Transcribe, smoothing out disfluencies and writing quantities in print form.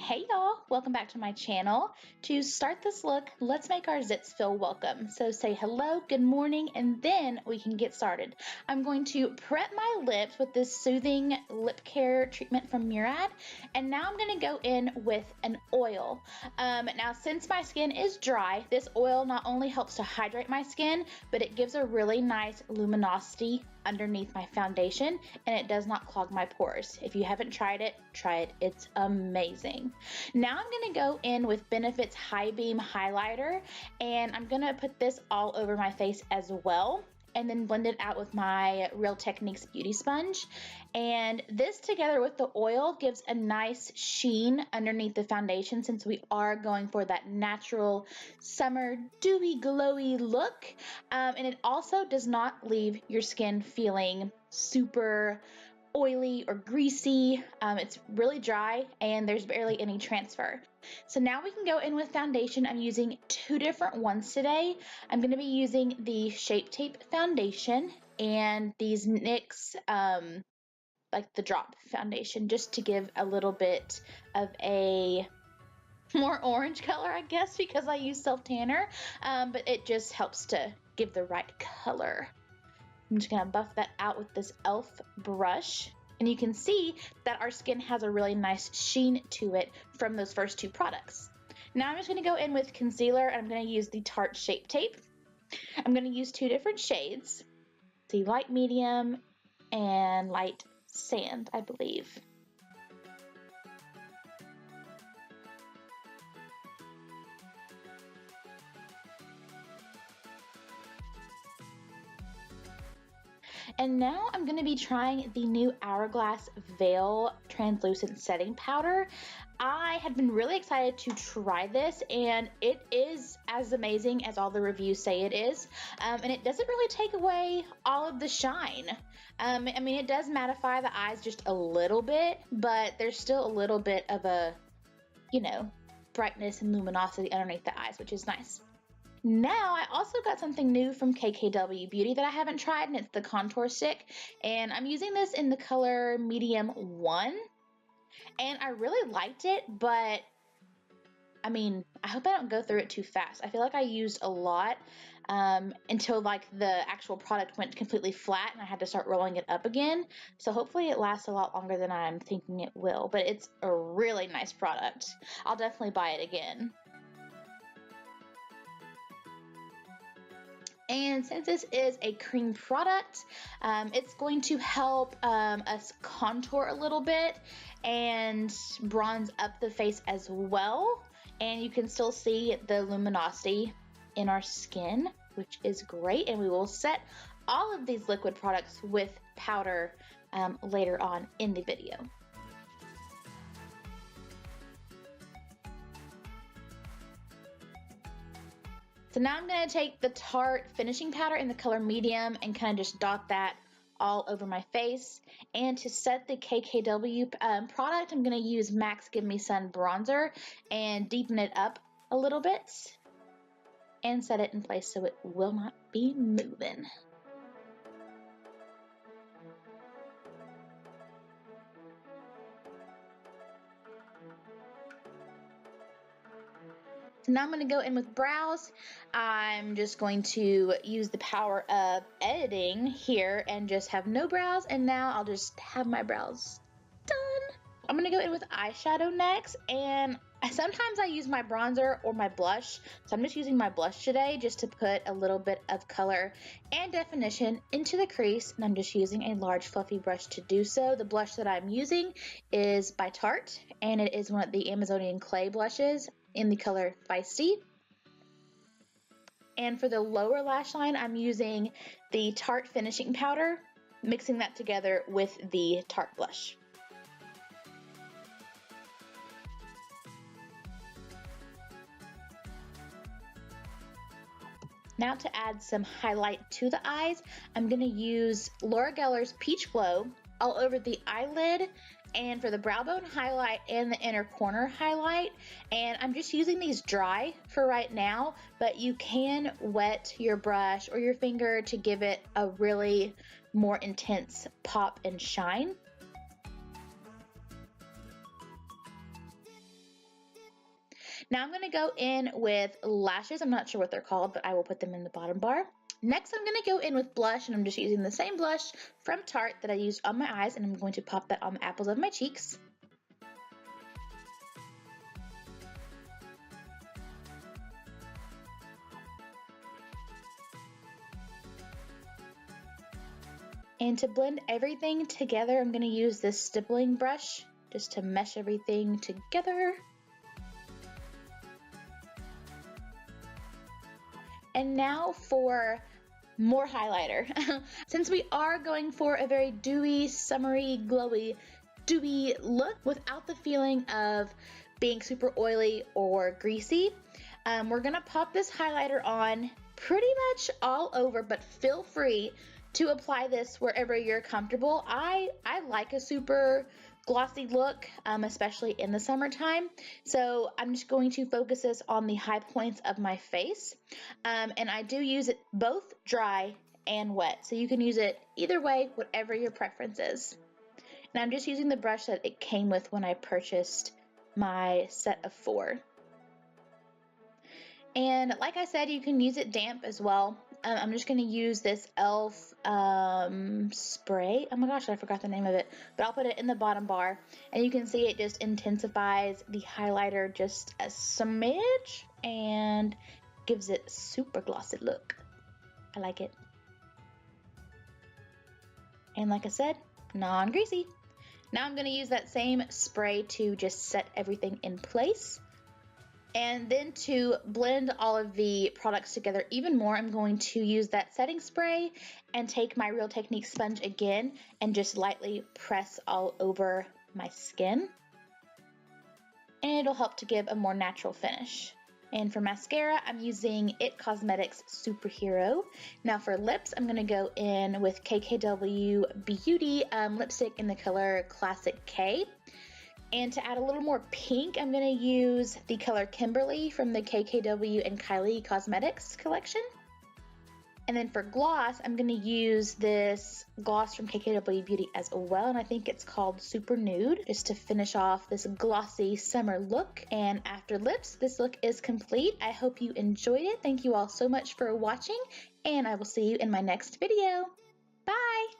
Hey y'all, welcome back to my channel. To start this look, let's make our zits feel welcome. So say hello, good morning, and then we can get started. I'm going to prep my lips with this soothing lip care treatment from Murad, and now I'm going to go in with an oil. Now since my skin is dry, this oil not only helps to hydrate my skin, but it gives a really nice luminosity underneath my foundation, and it does not clog my pores. If you haven't tried it, try it. It's amazing. Now I'm going to go in with Benefit's High Beam Highlighter, and I'm going to put this all over my face as well, and then blend it out with my Real Techniques Beauty Sponge. And this together with the oil gives a nice sheen underneath the foundation, since we are going for that natural summer dewy glowy look. And it also does not leave your skin feeling super oily or greasy. It's really dry and there's barely any transfer. So now we can go in with foundation. I'm using two different ones today. I'm going to be using the Shape Tape foundation and these NYX like the drop foundation, just to give a little bit of a more orange color, I guess, because I use self tanner, but it just helps to give the right color. I'm just gonna buff that out with this e.l.f. brush. And you can see that our skin has a really nice sheen to it from those first two products. Now I'm just gonna go in with concealer, and I'm gonna use the Tarte Shape Tape. I'm gonna use two different shades, the light medium and light sand, I believe. And now I'm going to be trying the new Hourglass Veil Translucent Setting Powder. I have been really excited to try this, and it is as amazing as all the reviews say it is. And it doesn't really take away all of the shine. I mean, it does mattify the eyes just a little bit, but there's still a little bit of a, you know, brightness and luminosity underneath the eyes, which is nice. Now, I also got something new from KKW Beauty that I haven't tried, and it's the contour stick. And I'm using this in the color medium 1. And I really liked it, but I mean, I hope I don't go through it too fast. I feel like I used a lot until like the actual product went completely flat and I had to start rolling it up again. So hopefully it lasts a lot longer than I'm thinking it will, but it's a really nice product. I'll definitely buy it again. And since this is a cream product, it's going to help us contour a little bit and bronze up the face as well. And you can still see the luminosity in our skin, which is great. And we will set all of these liquid products with powder later on in the video. So now I'm going to take the Tarte finishing powder in the color medium and kind of just dot that all over my face. And to set the KKW product, I'm going to use Max Give Me Sun bronzer and deepen it up a little bit and set it in place so it will not be moving. So now I'm going to go in with brows. I'm just going to use the power of editing here and just have no brows, and now I'll just have my brows done. I'm going to go in with eyeshadow next, and sometimes I use my bronzer or my blush, so I'm just using my blush today just to put a little bit of color and definition into the crease, and I'm just using a large fluffy brush to do so. The blush that I'm using is by Tarte, and it is one of the Amazonian clay blushes in the color Feisty. And for the lower lash line, I'm using the Tarte finishing powder, mixing that together with the Tarte blush. Now to add some highlight to the eyes, I'm going to use Laura Gellers Peach Glow all over the eyelid and for the brow bone highlight and the inner corner highlight. And I'm just using these dry for right now, but you can wet your brush or your finger to give it a really more intense pop and shine. Now I'm going to go in with lashes. I'm not sure what they're called, but I will put them in the bottom bar. Next, I'm going to go in with blush, and I'm just using the same blush from Tarte that I used on my eyes, and I'm going to pop that on the apples of my cheeks. And to blend everything together, I'm going to use this stippling brush just to mesh everything together. And now for more highlighter. Since we are going for a very dewy, summery, glowy, dewy look without the feeling of being super oily or greasy, we're gonna pop this highlighter on pretty much all over, but feel free to apply this wherever you're comfortable. I like a super glossy look, especially in the summertime. So I'm just going to focus this on the high points of my face. And I do use it both dry and wet. So you can use it either way, whatever your preference is. And I'm just using the brush that it came with when I purchased my set of 4. And like I said, you can use it damp as well. I'm just going to use this e.l.f. Spray. Oh my gosh, I forgot the name of it. But I'll put it in the bottom bar. And you can see it just intensifies the highlighter just a smidge and gives it a super glossy look. I like it. And like I said, non-greasy. Now I'm going to use that same spray to just set everything in place. And then to blend all of the products together even more, I'm going to use that setting spray and take my Real Technique sponge again and just lightly press all over my skin. And it'll help to give a more natural finish. And for mascara, I'm using IT Cosmetics Superhero. Now for lips, I'm going to go in with KKW Beauty lipstick in the color Classic K. And to add a little more pink, I'm going to use the color Kimberly from the KKW and Kylie Cosmetics collection. And then for gloss, I'm going to use this gloss from KKW Beauty as well, and I think it's called Super Nude, just to finish off this glossy summer look. And after lips, this look is complete. I hope you enjoyed it. Thank you all so much for watching, and I will see you in my next video. Bye!